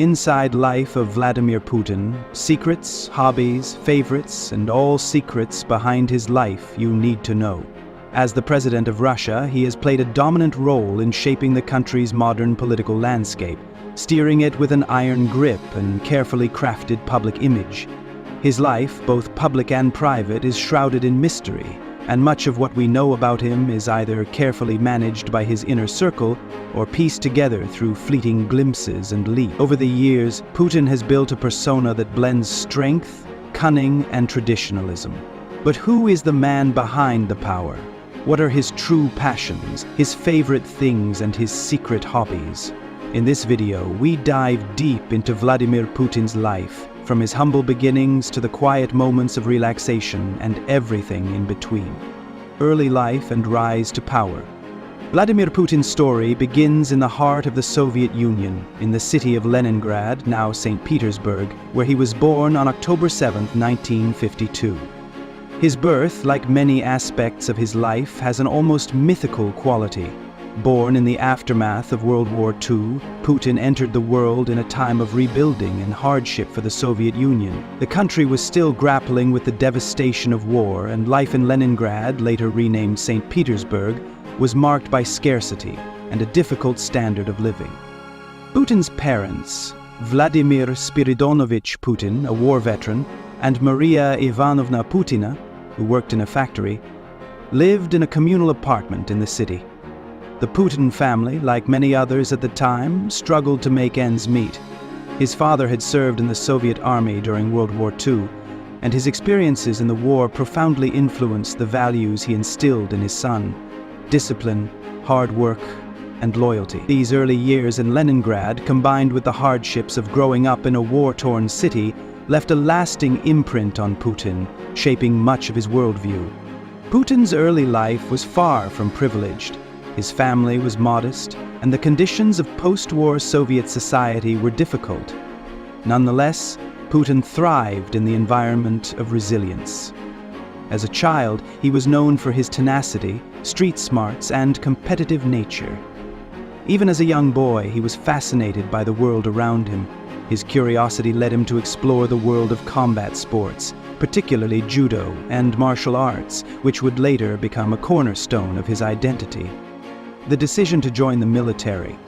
Inside life of Vladimir Putin, secrets, hobbies, favorites, and all secrets behind his life you need to know. As the president of Russia, he has played a dominant role in shaping the country's modern political landscape, steering it with an iron grip and carefully crafted public image. His life, both public and private, is shrouded in mystery, and much of what we know about him is either carefully managed by his inner circle or pieced together through fleeting glimpses and leaks. Over the years, Putin has built a persona that blends strength, cunning, and traditionalism. But who is the man behind the power? What are his true passions, his favorite things, and his secret hobbies? In this video, we dive deep into Vladimir Putin's life, from his humble beginnings to the quiet moments of relaxation and everything in between. Early life and rise to power. Vladimir Putin's story begins in the heart of the Soviet Union, in the city of Leningrad, now St. Petersburg, where he was born on October 7, 1952. His birth, like many aspects of his life, has an almost mythical quality. Born in the aftermath of World War II, Putin entered the world in a time of rebuilding and hardship for the Soviet Union. The country was still grappling with the devastation of war, and life in Leningrad, later renamed St. Petersburg, was marked by scarcity and a difficult standard of living. Putin's parents, Vladimir Spiridonovich Putin, a war veteran, and Maria Ivanovna Putina, who worked in a factory, lived in a communal apartment in the city. The Putin family, like many others at the time, struggled to make ends meet. His father had served in the Soviet army during World War II, and his experiences in the war profoundly influenced the values he instilled in his son: discipline, hard work, and loyalty. These early years in Leningrad, combined with the hardships of growing up in a war-torn city, left a lasting imprint on Putin, shaping much of his worldview. Putin's early life was far from privileged. His family was modest, and the conditions of post-war Soviet society were difficult. Nonetheless, Putin thrived in the environment of resilience. As a child, he was known for his tenacity, street smarts, and competitive nature. Even as a young boy, he was fascinated by the world around him. His curiosity led him to explore the world of combat sports, particularly judo and martial arts, which would later become a cornerstone of his identity. The decision to join the military.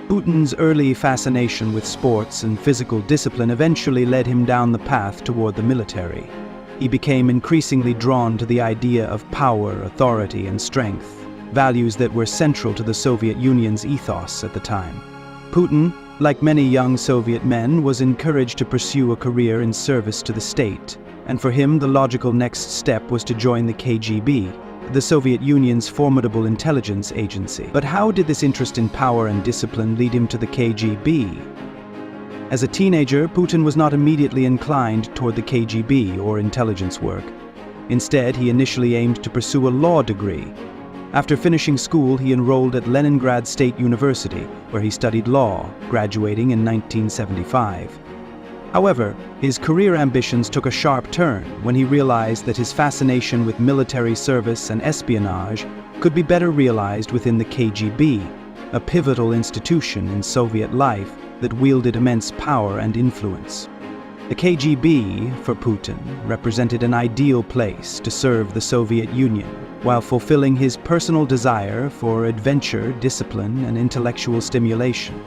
Putin's early fascination with sports and physical discipline eventually led him down the path toward the military. He became increasingly drawn to the idea of power, authority, and strength, values that were central to the Soviet Union's ethos at the time. Putin, like many young Soviet men, was encouraged to pursue a career in service to the state, and for him the logical next step was to join the KGB, the Soviet Union's formidable intelligence agency. But how did this interest in power and discipline lead him to the KGB? As a teenager, Putin was not immediately inclined toward the KGB or intelligence work. Instead, he initially aimed to pursue a law degree. After finishing school, he enrolled at Leningrad State University, where he studied law, graduating in 1975. However, his career ambitions took a sharp turn when he realized that his fascination with military service and espionage could be better realized within the KGB, a pivotal institution in Soviet life that wielded immense power and influence. The KGB, for Putin, represented an ideal place to serve the Soviet Union, while fulfilling his personal desire for adventure, discipline, and intellectual stimulation.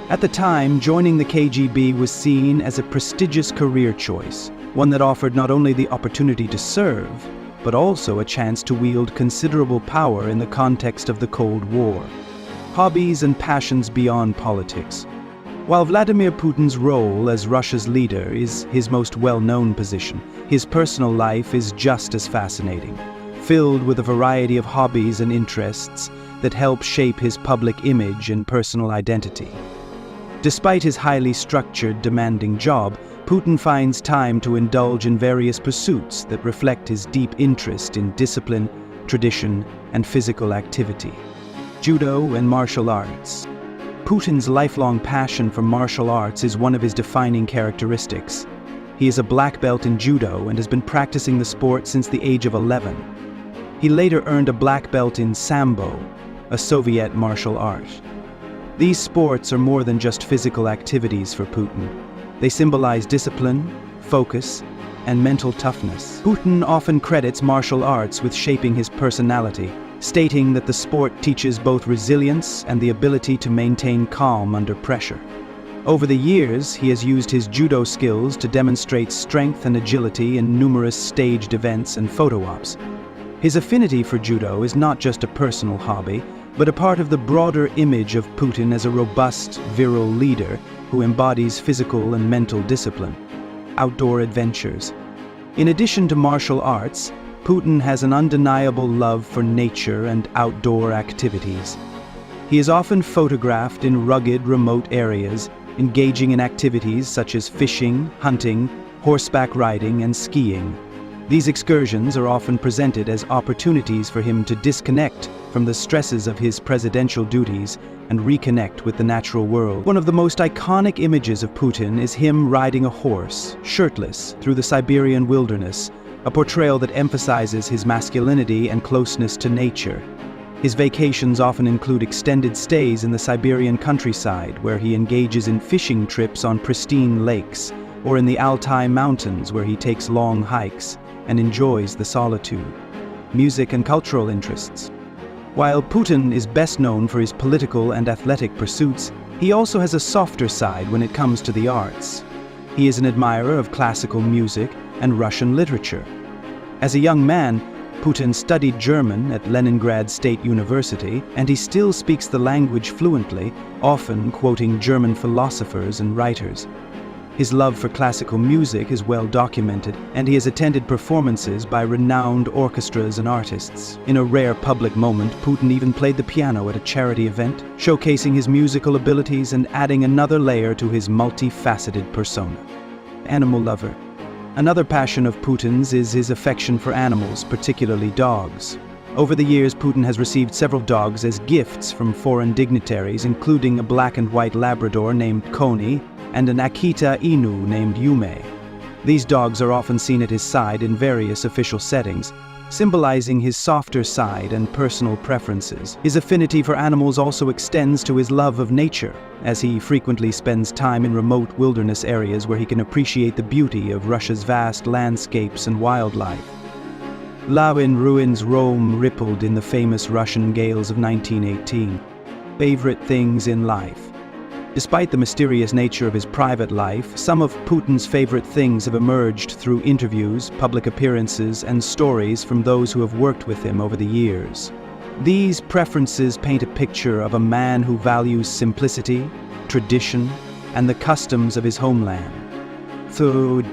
At the time, joining the KGB was seen as a prestigious career choice, one that offered not only the opportunity to serve, but also a chance to wield considerable power in the context of the Cold War. Hobbies and passions beyond politics. While Vladimir Putin's role as Russia's leader is his most well-known position, his personal life is just as fascinating, filled with a variety of hobbies and interests that help shape his public image and personal identity. Despite his highly structured, demanding job, Putin finds time to indulge in various pursuits that reflect his deep interest in discipline, tradition, and physical activity. Judo and martial arts. Putin's lifelong passion for martial arts is one of his defining characteristics. He is a black belt in judo and has been practicing the sport since the age of 11. He later earned a black belt in sambo, a Soviet martial art. These sports are more than just physical activities for Putin. They symbolize discipline, focus, and mental toughness. Putin often credits martial arts with shaping his personality, stating that the sport teaches both resilience and the ability to maintain calm under pressure. Over the years, he has used his judo skills to demonstrate strength and agility in numerous staged events and photo ops. His affinity for judo is not just a personal hobby, but a part of the broader image of Putin as a robust, virile leader who embodies physical and mental discipline. Outdoor adventures. In addition to martial arts, Putin has an undeniable love for nature and outdoor activities. He is often photographed in rugged, remote areas, engaging in activities such as fishing, hunting, horseback riding, and skiing. These excursions are often presented as opportunities for him to disconnect from the stresses of his presidential duties and reconnect with the natural world. One of the most iconic images of Putin is him riding a horse, shirtless, through the Siberian wilderness, a portrayal that emphasizes his masculinity and closeness to nature. His vacations often include extended stays in the Siberian countryside, where he engages in fishing trips on pristine lakes, or in the Altai Mountains, where he takes long hikes and enjoys the solitude. Music and cultural interests. While Putin is best known for his political and athletic pursuits, he also has a softer side when it comes to the arts. He is an admirer of classical music and Russian literature. As a young man, Putin studied German at Leningrad State University, and he still speaks the language fluently, often quoting German philosophers and writers. His love for classical music is well documented, and he has attended performances by renowned orchestras and artists. In a rare public moment, Putin even played the piano at a charity event, showcasing his musical abilities and adding another layer to his multifaceted persona. Animal lover. Another passion of Putin's is his affection for animals, particularly dogs. Over the years, Putin has received several dogs as gifts from foreign dignitaries, including a black and white Labrador named Koni and an Akita Inu named Yume. These dogs are often seen at his side in various official settings, symbolizing his softer side and personal preferences. His affinity for animals also extends to his love of nature, as he frequently spends time in remote wilderness areas where he can appreciate the beauty of Russia's vast landscapes and wildlife. Love in ruins Rome rippled in the famous Russian gales of 1918. Favorite things in life. Despite the mysterious nature of his private life, some of Putin's favorite things have emerged through interviews, public appearances, and stories from those who have worked with him over the years. These preferences paint a picture of a man who values simplicity, tradition, and the customs of his homeland. Food.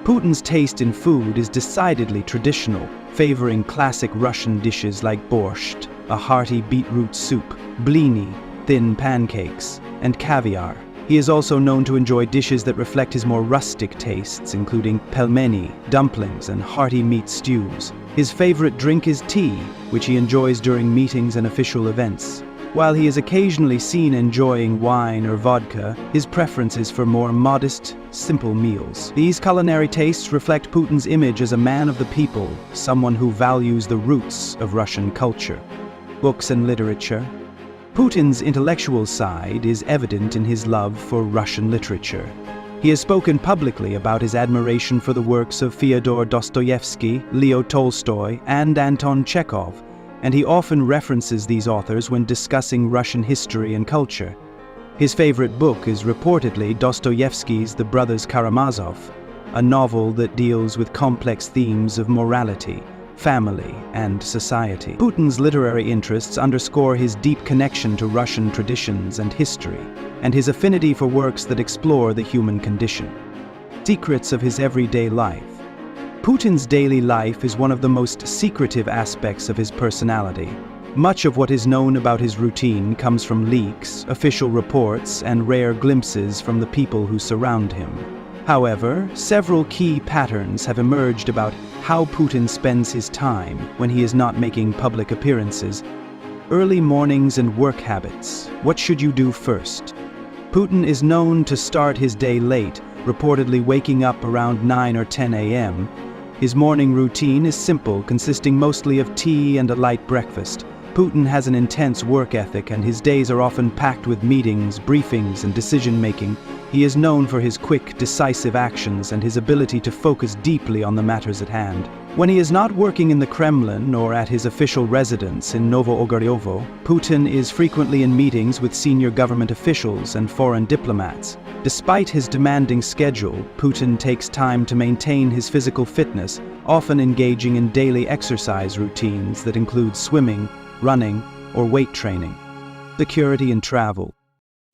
Putin's taste in food is decidedly traditional, favoring classic Russian dishes like borscht, a hearty beetroot soup, blini, thin pancakes, and caviar. He is also known to enjoy dishes that reflect his more rustic tastes, including pelmeni, dumplings, and hearty meat stews. His favorite drink is tea, which he enjoys during meetings and official events. While he is occasionally seen enjoying wine or vodka, his preference is for more modest, simple meals. These culinary tastes reflect Putin's image as a man of the people, someone who values the roots of Russian culture. Books and literature. Putin's intellectual side is evident in his love for Russian literature. He has spoken publicly about his admiration for the works of Fyodor Dostoevsky, Leo Tolstoy, and Anton Chekhov, and he often references these authors when discussing Russian history and culture. His favorite book is reportedly Dostoevsky's The Brothers Karamazov, a novel that deals with complex themes of morality, family, and society. Putin's literary interests underscore his deep connection to Russian traditions and history, and his affinity for works that explore the human condition. Secrets of his everyday life. Putin's daily life is one of the most secretive aspects of his personality. Much of what is known about his routine comes from leaks, official reports, and rare glimpses from the people who surround him. However, several key patterns have emerged about how Putin spends his time when he is not making public appearances. Early mornings and work habits. What should you do first? Putin is known to start his day late, reportedly waking up around 9 or 10 a.m. His morning routine is simple, consisting mostly of tea and a light breakfast. Putin has an intense work ethic and his days are often packed with meetings, briefings, and decision-making. He is known for his quick, decisive actions and his ability to focus deeply on the matters at hand. When he is not working in the Kremlin or at his official residence in Novo-Ogaryovo, Putin is frequently in meetings with senior government officials and foreign diplomats. Despite his demanding schedule, Putin takes time to maintain his physical fitness, often engaging in daily exercise routines that include swimming, running, or weight training. Security and travel.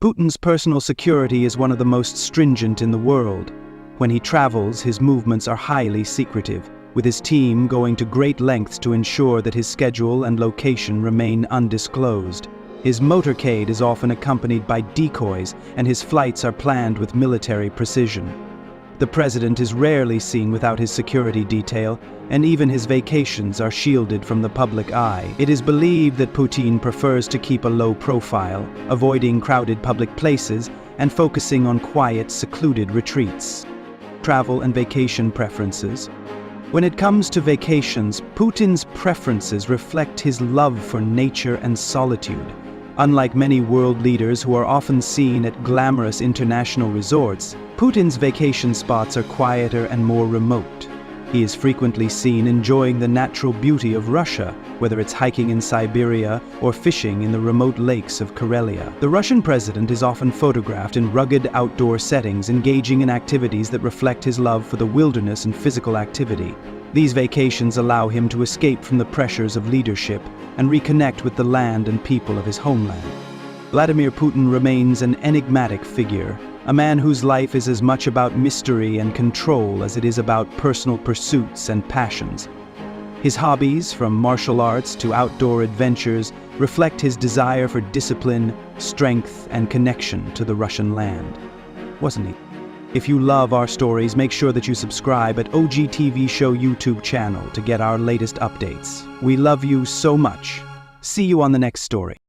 Putin's personal security is one of the most stringent in the world. When he travels, his movements are highly secretive, with his team going to great lengths to ensure that his schedule and location remain undisclosed. His motorcade is often accompanied by decoys, and his flights are planned with military precision. The president is rarely seen without his security detail, and even his vacations are shielded from the public eye. It is believed that Putin prefers to keep a low profile, avoiding crowded public places and focusing on quiet, secluded retreats. Travel and vacation preferences. When it comes to vacations, Putin's preferences reflect his love for nature and solitude. Unlike many world leaders who are often seen at glamorous international resorts, Putin's vacation spots are quieter and more remote. He is frequently seen enjoying the natural beauty of Russia, whether it's hiking in Siberia or fishing in the remote lakes of Karelia. The Russian president is often photographed in rugged outdoor settings, engaging in activities that reflect his love for the wilderness and physical activity. These vacations allow him to escape from the pressures of leadership and reconnect with the land and people of his homeland. Vladimir Putin remains an enigmatic figure, a man whose life is as much about mystery and control as it is about personal pursuits and passions. His hobbies, from martial arts to outdoor adventures, reflect his desire for discipline, strength, and connection to the Russian land. Wasn't he? If you love our stories, make sure that you subscribe at OGTV Show YouTube channel to get our latest updates. We love you so much. See you on the next story.